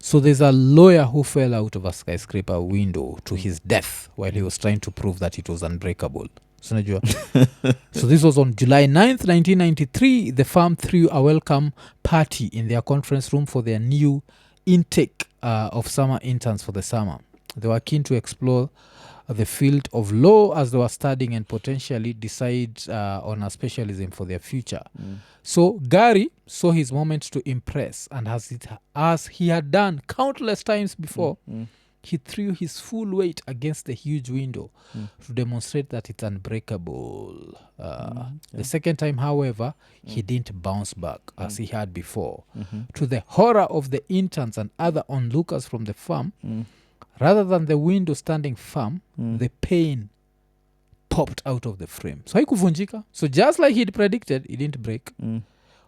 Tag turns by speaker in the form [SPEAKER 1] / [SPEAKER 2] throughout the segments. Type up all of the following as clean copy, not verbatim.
[SPEAKER 1] So there's a lawyer who fell out of a skyscraper window to his death while he was trying to prove that it was unbreakable. So unajua? So this was on July 9th, 1993. The firm threw a welcome party in their conference room for their new intake of summer interns for the summer. They were keen to explore the field of law as they were studying and potentially decide on a specialism for their future. So Gary saw his moment to impress, and as he had done countless times before, he threw his full weight against the huge window to demonstrate that it's unbreakable. The second time, however, he didn't bounce back as he had before. To the horror of the interns and other onlookers from the firm, rather than the window standing firm, the pane popped out of the frame. So haikuvunjika. So just like he'd predicted, it didn't break.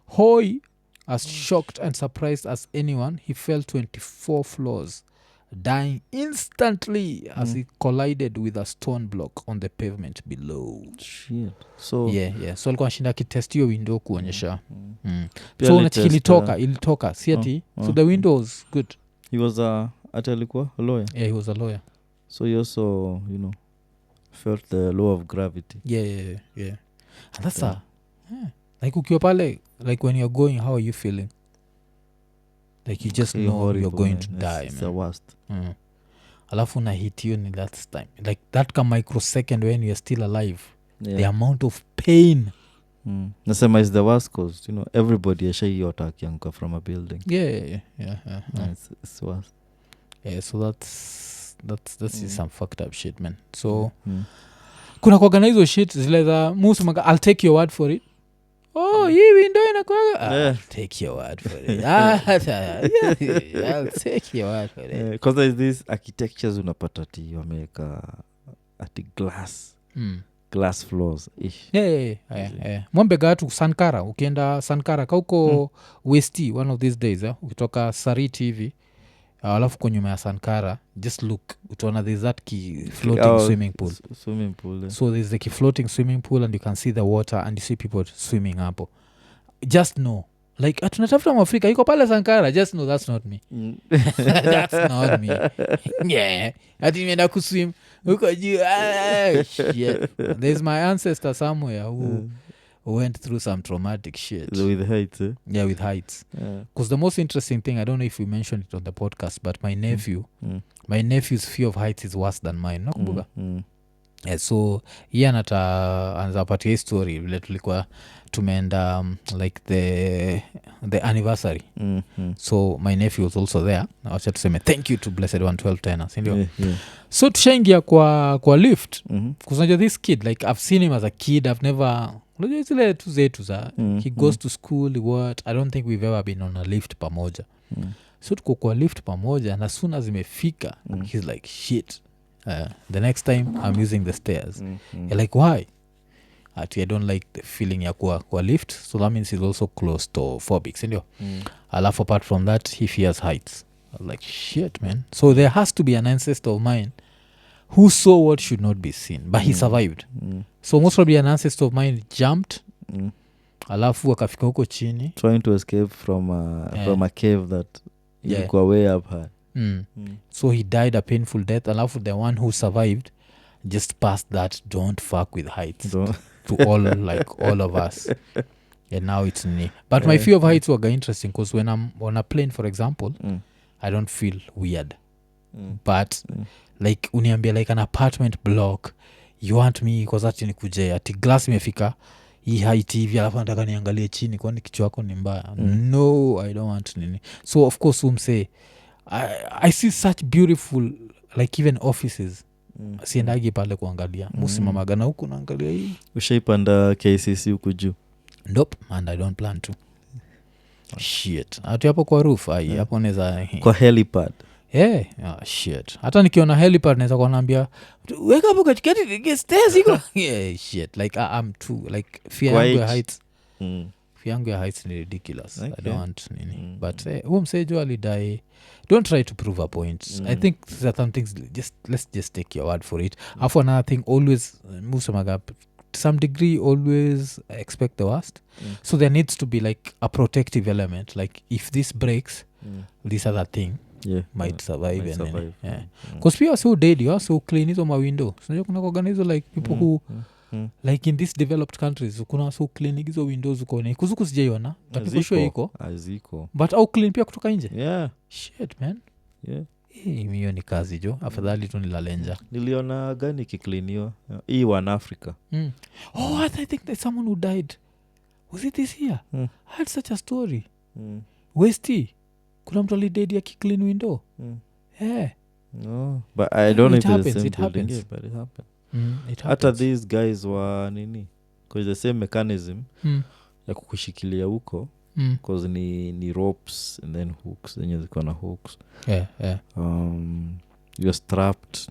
[SPEAKER 1] Hoy, as shocked and surprised as anyone, he fell 24 floors, dying instantly as he collided with a stone block on the pavement below.
[SPEAKER 2] Shit. So
[SPEAKER 1] Yeah. So alikuwa anashinda akitest hiyo window kuonyesha.
[SPEAKER 2] Pia
[SPEAKER 1] So
[SPEAKER 2] alitest,
[SPEAKER 1] ilitoka. Si ati. So the window was good.
[SPEAKER 2] he was ati alikuwa a lawyer.
[SPEAKER 1] Yeah, he was a lawyer.
[SPEAKER 2] So he also, felt the law of gravity.
[SPEAKER 1] Yeah. And that's like ukiwa pale, like when you're going, how are you feeling? Like you just know
[SPEAKER 2] horrible,
[SPEAKER 1] you're going
[SPEAKER 2] man.
[SPEAKER 1] to die,
[SPEAKER 2] It's
[SPEAKER 1] man.
[SPEAKER 2] the worst.
[SPEAKER 1] Alafu na hit you in that time. Like that microsecond when you're still alive.
[SPEAKER 2] Yeah.
[SPEAKER 1] The amount of pain.
[SPEAKER 2] Nasema is the worst cause, everybody ashaiota akianguka from a building.
[SPEAKER 1] Yeah.
[SPEAKER 2] It's worst.
[SPEAKER 1] Yeah, so that's is some fucked up shit, man. So kuna kuagana hizo shit zile za musumaga I'll take your word for it. Hii window inakuaga. I'll take your word for it. I'll take your word for it.
[SPEAKER 2] Because there's this architectures unapata ati wameweka ati glass floors.
[SPEAKER 1] Yeah. Mwambega watu Sankara, ukienda Sankara kauko Westi one of these days, ukitoka Sariti hivi, alafu kwa nyuma ya Sankara, just look, utaona there's that floating swimming pool. So there's like a floating swimming pool and you can see the water and you see people swimming hapo. Just know, like atunatafuta Mwafrika iko pale Sankara, just know that's not me. That's not me. Yeah, ati nimeenda kuswim huko juu. Shit. There's my ancestor somewhere who went through some traumatic shit.
[SPEAKER 2] With heights, eh?
[SPEAKER 1] Yeah, with heights. Because the most interesting thing, I don't know if we mentioned it on the podcast, but my nephew, my nephew's fear of heights is worse than mine. Nakumbuka? Yeah, so yeye anazapatia story vile tulikuwa tumeenda like the anniversary. So my nephew was also there. Wacha tuseme thank you to Blessed 112 tena, sindio?
[SPEAKER 2] Yeah.
[SPEAKER 1] So tushaingia kwa lift. Because this kid, like I've seen him as a kid, I've never, zile tu zetu za he goes to school, what, I don't think we've ever been on a lift pamoja. So tuko kwa lift pamoja and as soon as imefika, he's like shit. The next time I'm using the stairs. You're like, why? I don't like the feeling ya kwa lift. So that means he's also claustrophobic, sindio? Alafu apart from that, he fears heights. I was like, shit, man. So there has to be an ancestor of mine who saw what should not be seen, but he survived. So most probably an ancestor of mine jumped, alafu akafika huko chini,
[SPEAKER 2] trying to escape from a cave that ilikuwa way up high.
[SPEAKER 1] So he died a painful death. Alafu the one who survived just passed that don't fuck with heights to all of us. And now it's me. But my fear of heights was interesting because when I'm on a plane, for example, I don't feel weird. But like uniambia like an apartment block, you want me because ati nikuje ati glass imefika hii height hivi alafu nataka niangalie chini kwani kichwa yako ni mbaya. No, I don't want nini. So of course say I see such beautiful like even offices. Siendagi pale kuangalia. Musimamaga na huku naangalia hii.
[SPEAKER 2] Ushaipanda KCC huku juu?
[SPEAKER 1] Nope, and I don't plan to. Shit. Ati hapo kwa roof hapo neza
[SPEAKER 2] kwa helipad.
[SPEAKER 1] Yeah, shit. Hata nikiona helipad naweza kuambia weka hapo katikati nige stairs iko. Yeah, shit. Like I'm too like fear yangu ya heights. Fear yangu ya heights ni ridiculous. Okay. I don't want nini. But msejo alidai. Don't try to prove a point. I think certain things let's just take your word for it. After another thing, always musamaga to some degree always expect the worst. So there needs to be like a protective element. Like if this breaks, this other thing might survive
[SPEAKER 2] might
[SPEAKER 1] and
[SPEAKER 2] survive.
[SPEAKER 1] yeah. Cause pia so dead you so clean hizo mawindow sinajua kuna kuorganizo like people who like in these developed countries kuna so clean hizo windows ukone kuzuku sijaiona but niko sure iko
[SPEAKER 2] aziko
[SPEAKER 1] but au clean pia kutoka nje
[SPEAKER 2] yeah
[SPEAKER 1] shit man
[SPEAKER 2] yeah
[SPEAKER 1] hiyo ni kazi jo afadhali tu nilalenja
[SPEAKER 2] niliona gani kikliniwa hii one Africa
[SPEAKER 1] I think there's someone who died was it this year I had such a story Westy kuna mtu alidedi ya kiclean window yeah
[SPEAKER 2] no but I don't know if it's the same
[SPEAKER 1] it
[SPEAKER 2] building
[SPEAKER 1] happens.
[SPEAKER 2] yeah, but it happened
[SPEAKER 1] it
[SPEAKER 2] hata
[SPEAKER 1] happens.
[SPEAKER 2] these guys wa nini cause the same mechanism ya kukushikilia huko cause ni ropes and then hooks zenye ziko na hooks
[SPEAKER 1] yeah
[SPEAKER 2] you're strapped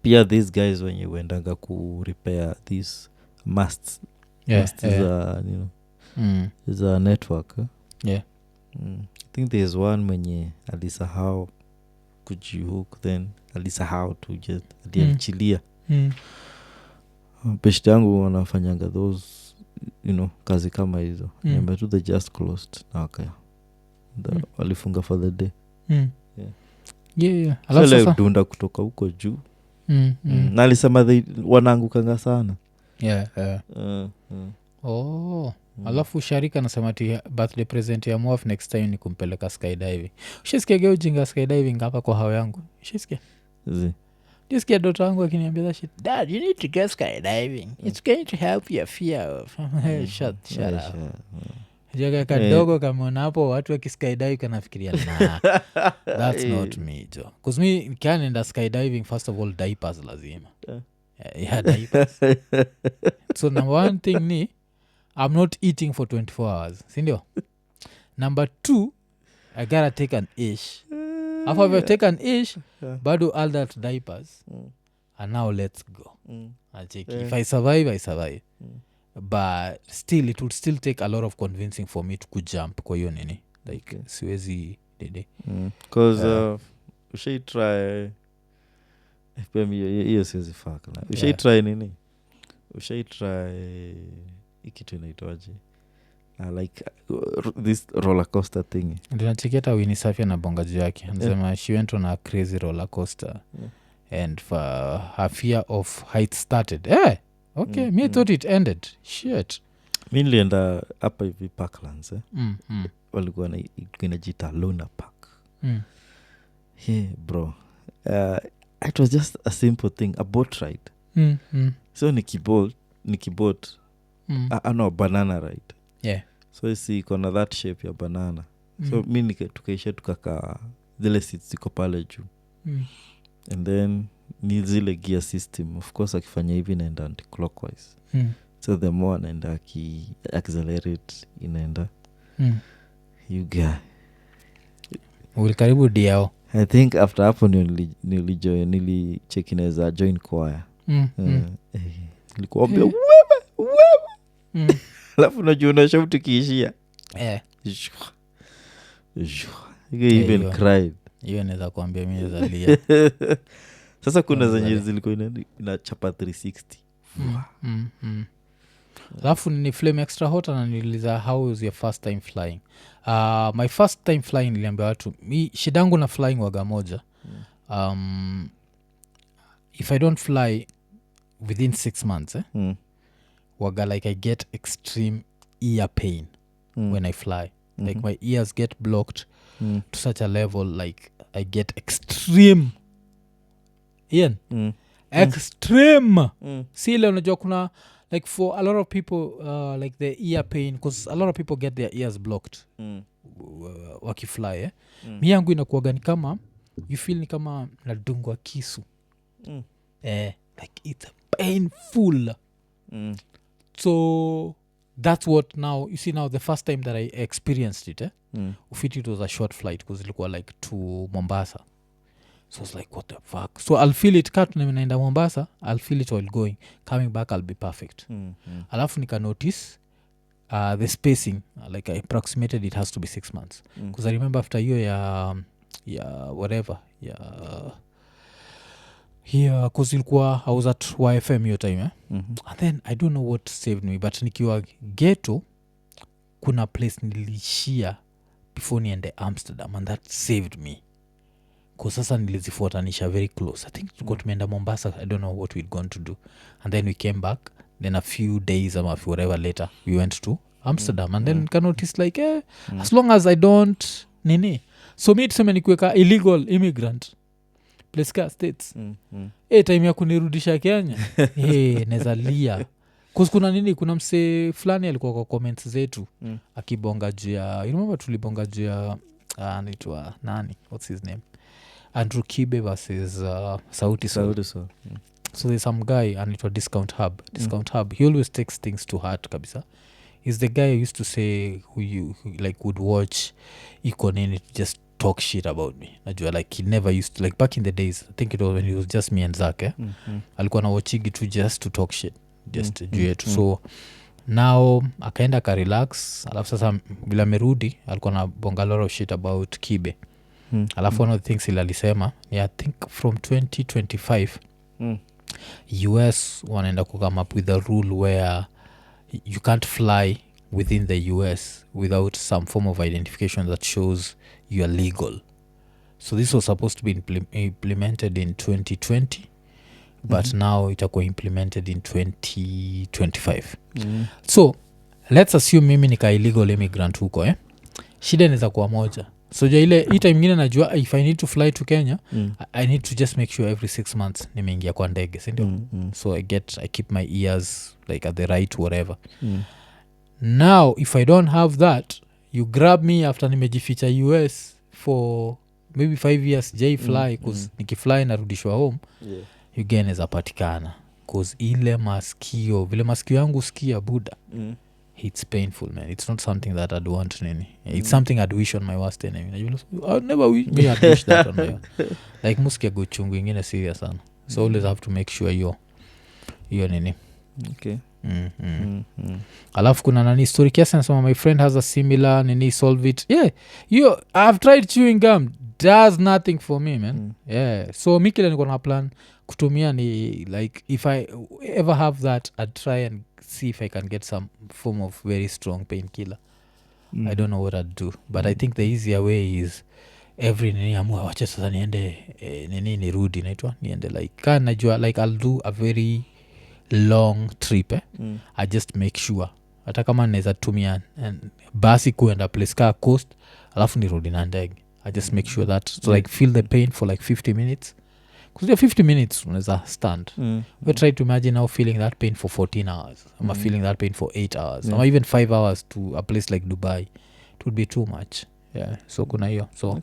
[SPEAKER 2] pia these guys wenye uendaga ku repair these masts masts is a you know is a network
[SPEAKER 1] yeah
[SPEAKER 2] I think there's one mwenye alisahau kujihook then alisahau tu just aliachilia peshte yangu wanafanyanga those you know kazi kama hizo remember tu they just closed na wakaya walifunga for the day
[SPEAKER 1] yeah
[SPEAKER 2] alafu sasa dunda kutoka huko juu na alisema wanaangukanga sana
[SPEAKER 1] yeah alafu sharika nasema ti birthday present ya mwaf next time ni kumpeleka skydiving ushisikia ujinga skydiving hapa kwa hao yangu ushisikia jisikia doto wangu akiniambia that shit dad you need to go skydiving it's going to help your fear of shut up jaga kadogo kamona hapo watu wakiskydiving kanafikiria na that's not me jo cause me nikianenda skydiving first of all diapers lazima yeah diapers so number one thing ni I'm not eating for 24 hours sindio number 2 I gotta take an ish after I've taken an ish bado all that diapers and now let's go I'll check if I survive but still it would still take a lot of convincing for me to kujump kwa hiyo nini like siwezi dede
[SPEAKER 2] cause ushai try hiyo siwezi fuck na ushai try nini ushai try ikitu inaitwaje like this roller coaster thing
[SPEAKER 1] ndio nacheketa Winnie Safia na bonga juu yake anasema she went on a crazy roller coaster and for her fear of heights started okay me thought it ended shit
[SPEAKER 2] mi nilienda hapa hivi Parklands walikuwa inajiita Luna Park yeah bro it was just a simple thing a boat ride so nikibot no banana ride
[SPEAKER 1] yeah
[SPEAKER 2] so isi ikona that shape ya banana so mi tukaisha tukakaa zile seats ziko pale juu and then ni zile gear system of course akifanya hivi naenda anti-clockwise so the more anaenda accelerate inaenda you guy
[SPEAKER 1] ulikaribu diao
[SPEAKER 2] I think after hapo nilichekineza join choir nilikuambia wewe alafu najua na shauti kiishia even cried
[SPEAKER 1] hiyo naweza kuambia mimi zalia
[SPEAKER 2] sasa kuna zenye zilikuwa inachapa 360
[SPEAKER 1] alafu ni flame extra hot na niliuliza how was your first time flying my first time flying niliambia watu shidangu na flying waga moja if I don't fly within 6 months waga like I get extreme ear pain when I fly like my ears get blocked to such a level like I get extreme Ian extreme si ile unajua kuna like for a lot of people like the ear pain because a lot of people get their ears blocked wakifly mi yangu inakuwaga ni kama you feel ni kama nadungwa kisu like it's painful so that's what now you see now the first time that I experienced it ufiti it was a short flight because ilikuwa like to Mombasa so I was like what the fuck so I'll feel it cut naenda Mombasa I'll feel it while going coming back I'll be perfect alafu nika notice the spacing like I approximated it has to be 6 months because I remember after hiyo ya whatever here cause ilikuwa I was at YFM hiyo time and then I don't know what saved me but nikiwa ghetto kuna place nilishia before niende Amsterdam and that saved me sasa nilizifuatanisha very close. I think tulikuwa tumeenda Mombasa. I don't know what we'd gone to do, and then we came back. Then a few days or whatever later we went to Amsterdam, and then can notice like as long as I don't nini, so mi tuseme nikuweka illegal immigrant place ka states time ya kunirudisha Kenya nezalia kuna nini, kuna msee fulani alikuwa kwa comments zetu akibonga juu ya, you remember tulibonga juu ya anaitwa nani, what's his name, Andrew Kibe versus Sauti Sol. So there's some guy anaitwa Discount Hub. He always takes things to heart kabisa. He's the guy who used to say who like would watch iko nini to just talk shit about me. Najua like he never used to, like back in the days, I think it was when he was just me and Zach alikuwa na watchigi tu just to talk shit just juu yetu. So now akaenda ka relax, alafu sasa bila amerudi alikuwa na bonga lot of shit about Kibe. Alafu one of the things alisema, I think from 2025 US wanaenda come up with a rule where you can't fly within the US without some form of identification that shows you are legal. So this was supposed to be implemented in 2020, but now itakuwa implemented in 2025. So let's assume mimi nika illegal immigrant huko shida inaweza kuwa moja. So ile hii time ingine najua if I need to fly to Kenya, I need to just make sure every 6 months nimeingia kwa ndege, si ndio? So I keep my ears like at the right whatever. Now if I don't have that, you grab me after nimejificha US for maybe 5 years jai fly, cause nikifly narudishwa home, you gain is apatikana, cause ile maskio vile maskio yangu sikia buda, it's painful, man. It's not something that I'd want nini. It's something I'd wish on my worst enemy. I'd never wish me I'd wish that on my like muskia go chungu ingine serious sana. So always have to make sure you're nini.
[SPEAKER 2] Okay.
[SPEAKER 1] Alafu kuna nani story kiasi nasema my friend has a similar nini, solve it. I've tried chewing gum, does nothing for me, man. So mikile niko na plan kutumia ni like if I ever have that, I'd try and see if I can get some form of very strong painkiller. I don't know what I'd do, but I think the easier way is every nini amua wacha sasa niende nini nirudi naitwa niende like kan najua like I'll do a very long trip I just make sure hata kama naweza tumia basi kuenda place ka coast alafu nirudi na ndege. I just make sure that so like feel the pain for like 50 minutes, because 50 minutes unaweza stand. We try to imagine now feeling that pain for 14 hours ama feeling that pain for 8 hours or even 5 hours to a place like Dubai. It would be too much. So kuna hiyo. So